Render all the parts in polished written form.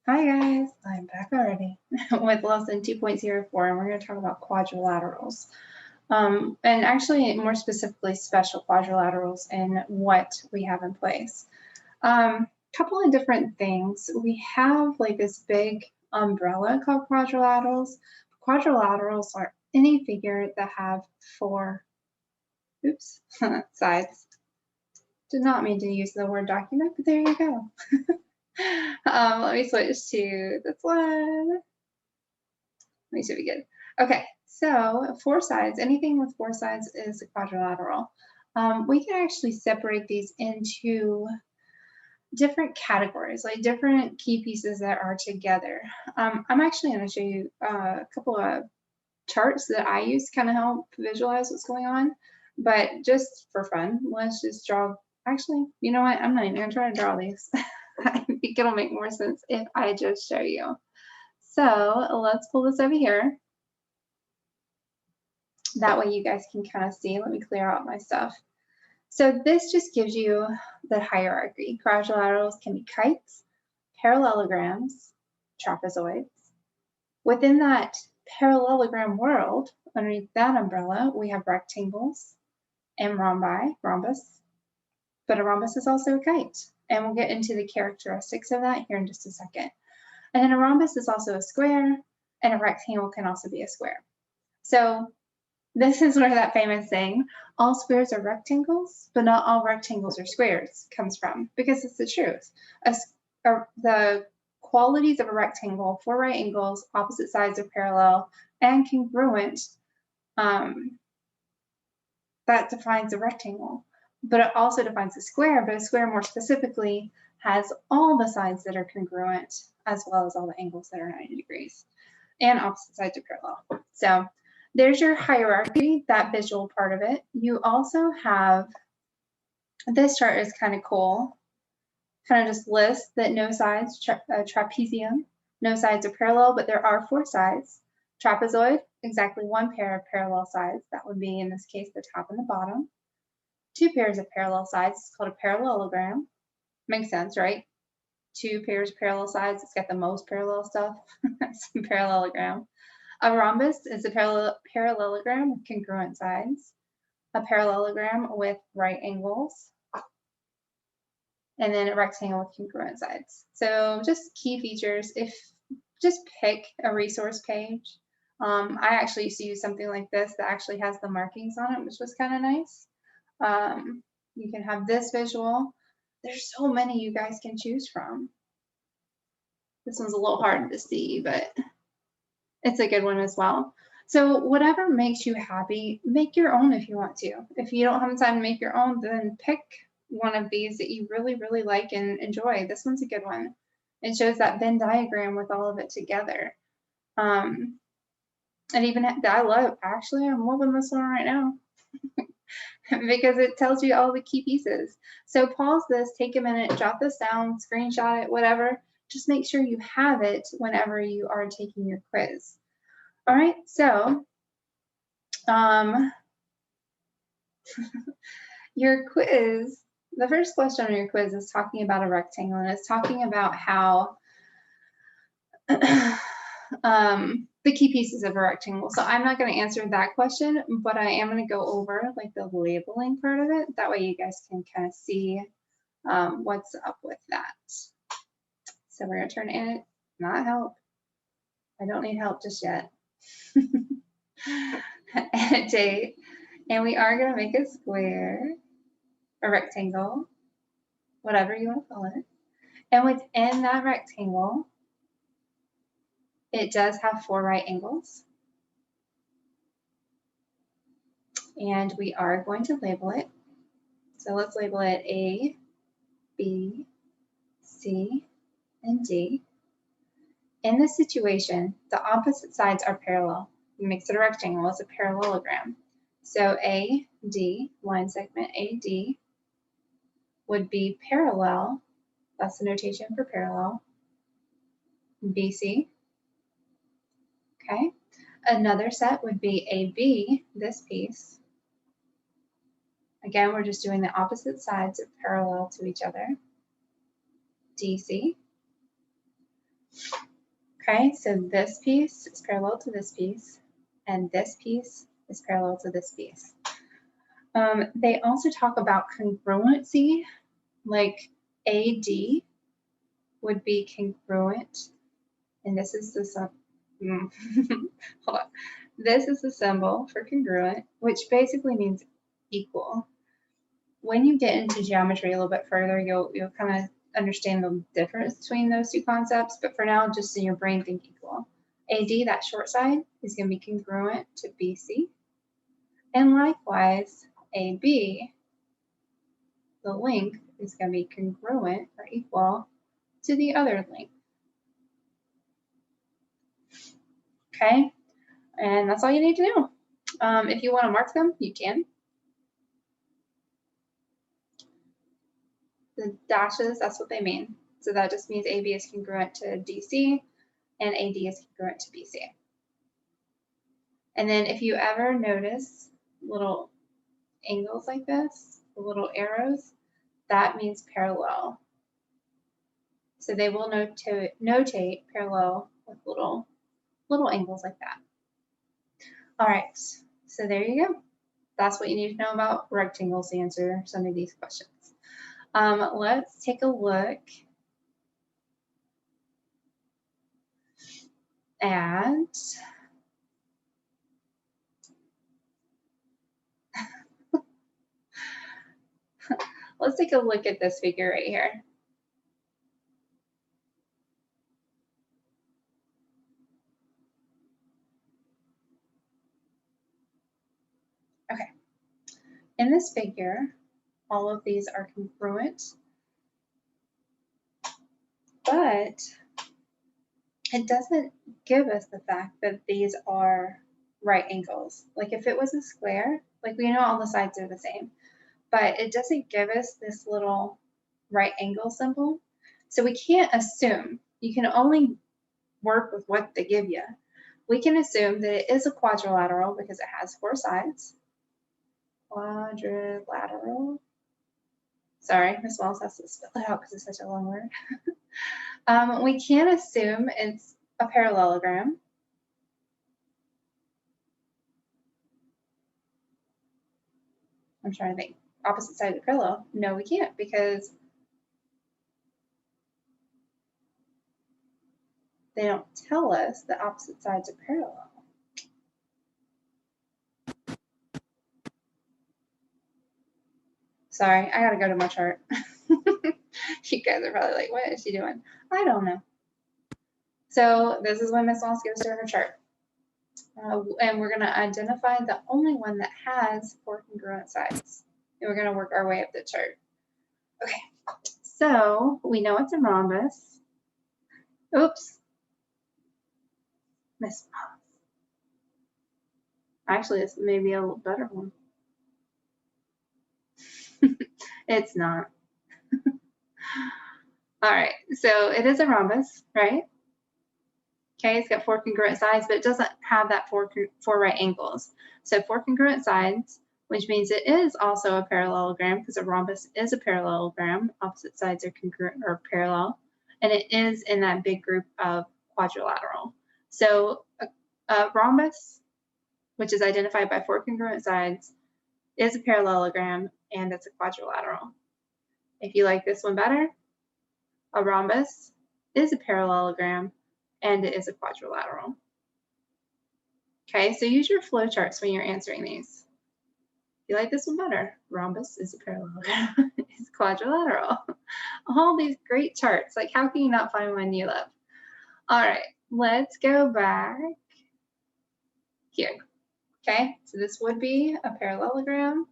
Hi guys, I'm back already with lesson 2.04, and we're going to talk about quadrilaterals. And actually more specifically special quadrilaterals and what we have in place. Couple of different things. We have like this big umbrella called quadrilaterals. Quadrilaterals are any figure that have four sides. Did not mean to use the word document, but there you go. Let me switch to this one. Let me see if we get. Okay, so four sides, anything with four sides is a quadrilateral. We can actually separate these into different categories, like different key pieces that are together. I'm actually going to show you a couple of charts that I use to kind of help visualize what's going on. But just for fun, let's just draw. Actually, you know what? I'm not even going to try to draw these. I think it'll make more sense if I just show you. So let's pull this over here. That way you guys can kind of see. Let me clear out my stuff. So this just gives you the hierarchy. Quadrilaterals can be kites, parallelograms, trapezoids. Within that parallelogram world, underneath that umbrella, we have rectangles and rhombus. But a rhombus is also a kite. And we'll get into the characteristics of that here in just a second. And then a rhombus is also a square, and a rectangle can also be a square. So this is where that famous saying, all squares are rectangles, but not all rectangles are squares, comes from, because it's the truth. The qualities of a rectangle, four right angles, opposite sides are parallel, and congruent, that defines a rectangle. But it also defines a square, but a square more specifically has all the sides that are congruent, as well as all the angles that are 90 degrees, and opposite sides are parallel. So there's your hierarchy, that visual part of it. You also have, this chart is kind of cool, kind of just lists that no sides, trapezium, no sides are parallel, but there are four sides. Trapezoid, exactly one pair of parallel sides. That would be, in this case, the top and the bottom. Two pairs of parallel sides, it's called a parallelogram. Makes sense, right? Two pairs of parallel sides, it's got the most parallel stuff. It's a parallelogram. A rhombus is a parallelogram with congruent sides. A parallelogram with right angles. And then a rectangle with congruent sides. So just key features. If just pick a resource page. I actually used to use something like this that actually has the markings on it, which was kind of nice. You can have this visual. There's so many you guys can choose from. This one's a little hard to see, but it's a good one as well. So whatever makes you happy, make your own if you want to. If you don't have the time to make your own, then pick one of these that you really, really like and enjoy. This one's a good one. It shows that Venn diagram with all of it together. And even actually, I'm loving this one right now because it tells you all the key pieces. So pause this, take a minute, jot this down, screenshot it, whatever. Just make sure you have it whenever you are taking your quiz. All right, so your quiz, the first question on your quiz is talking about a rectangle, and it's talking about how the key pieces of a rectangle. So I'm not going to answer that question, but I am going to go over like the labeling part of it. That way you guys can kind of see what's up with that. So we're going to turn in, not help. I don't need help just yet. Date. And we are going to make a square, a rectangle, whatever you want to call it. And within that rectangle, it does have four right angles. And we are going to label it. So let's label it A, B, C, and D. In this situation, the opposite sides are parallel. It makes it a rectangle. It's a parallelogram. So AD, line segment AD, would be parallel. That's the notation for parallel. BC. Okay. Another set would be AB, this piece. Again, we're just doing the opposite sides parallel to each other. DC. Okay, so this piece is parallel to this piece, and this piece is parallel to this piece. They also talk about congruency, like AD would be congruent, and this is the hold on. This is the symbol for congruent, which basically means equal. When you get into geometry a little bit further, you'll kind of understand the difference between those two concepts. But for now, just in your brain, think equal. AD, that short side, is going to be congruent to BC. And likewise, AB, the length, is going to be congruent or equal to the other length. Okay, and that's all you need to know. If you want to mark them, you can. The dashes, that's what they mean. So that just means AB is congruent to DC and AD is congruent to BC. And then if you ever notice little angles like this, the little arrows, that means parallel. So they will notate parallel with little angles like that. All right, so there you go. That's what you need to know about rectangles to answer some of these questions. Let's take a look at let's take a look at this figure right here. Okay. In this figure, all of these are congruent, but it doesn't give us the fact that these are right angles. Like if it was a square, like we know all the sides are the same, but it doesn't give us this little right angle symbol. So we can't assume. You can only work with what they give you. We can assume that it is a quadrilateral because it has 4 sides. Quadrilateral. Sorry, Miss Wells has to spell it out because it's such a long word. We can assume it's a parallelogram. I'm trying to think. Opposite sides of parallel? No, we can't because they don't tell us the opposite sides are parallel. Sorry, I gotta go to my chart. You guys are probably like, what is she doing? I don't know. So this is when Miss Walls gives her chart. And we're gonna identify the only one that has 4 congruent sides. And we're gonna work our way up the chart. Okay, so we know it's a rhombus. Oops. Miss Walls. Actually, this may be a little better one. It's not. All right, so it is a rhombus, right? Okay, it's got 4 congruent sides, but it doesn't have that four right angles. So 4 congruent sides, which means it is also a parallelogram because a rhombus is a parallelogram. Opposite sides are congruent or parallel, and it is in that big group of quadrilateral. So a rhombus, which is identified by 4 congruent sides, is a parallelogram, and it's a quadrilateral. If you like this one better, a rhombus is a parallelogram, and it is a quadrilateral. Okay, so use your flowcharts when you're answering these. If you like this one better, rhombus is a parallelogram, it's quadrilateral. All these great charts, like how can you not find one you love? All right, let's go back here. Okay, so this would be a parallelogram.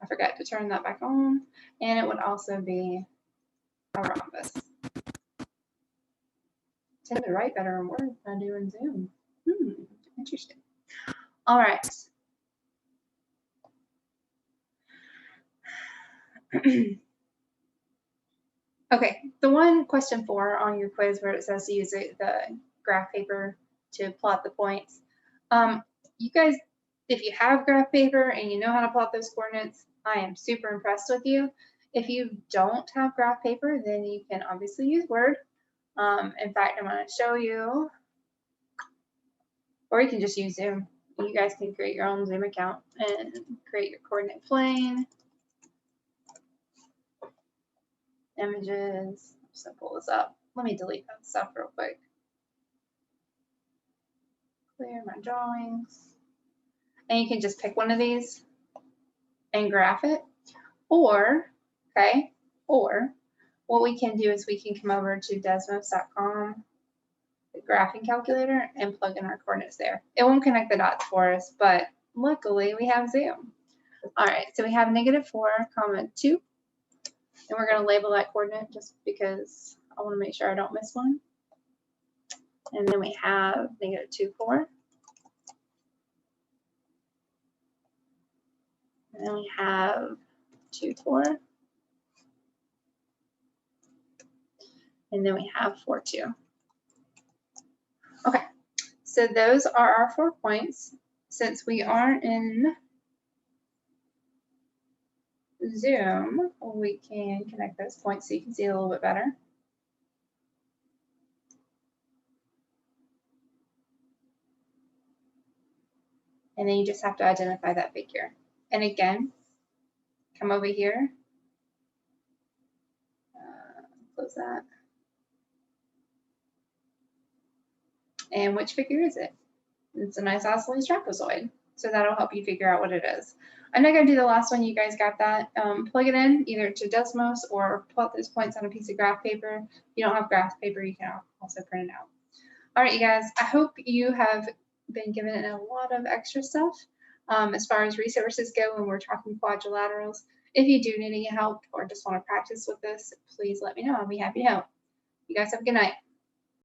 I forgot to turn that back on. And it would also be a rhombus. I tend to write better in Word than I do in Zoom. Interesting. All right. Okay, the one question 4 on your quiz where it says to use the graph paper to plot the points. You guys, if you have graph paper and you know how to plot those coordinates, I am super impressed with you. If you don't have graph paper, then you can obviously use Word. In fact, I'm going to show you, or you can just use Zoom. You guys can create your own Zoom account and create your coordinate plane, images. So pull this up. Let me delete that stuff real quick. Clear my drawings. And you can just pick one of these and graph it. Or, okay, or what we can do is we can come over to desmos.com, the graphing calculator, and plug in our coordinates there. It won't connect the dots for us, but luckily we have Zoom. All right, so we have -4, 2, and we're going to label that coordinate just because I want to make sure I don't miss one. And then we have -2, 4. And then we have 2, 4. And then we have 4, 2. Okay, so those are our 4 points. Since we aren't in Zoom, we can connect those points so you can see a little bit better. And then you just have to identify that figure. And again, come over here, close that. And which figure is it? It's a nice isosceles trapezoid. So that'll help you figure out what it is. I'm not going to do the last one. You guys got that. Plug it in either to Desmos or plot those points on a piece of graph paper. If you don't have graph paper, you can also print it out. All right, you guys, I hope you have been given a lot of extra stuff as far as resources go when we're talking quadrilaterals. If you do need any help or just want to practice with this, please let me know. I'll be happy to help. You guys have a good night.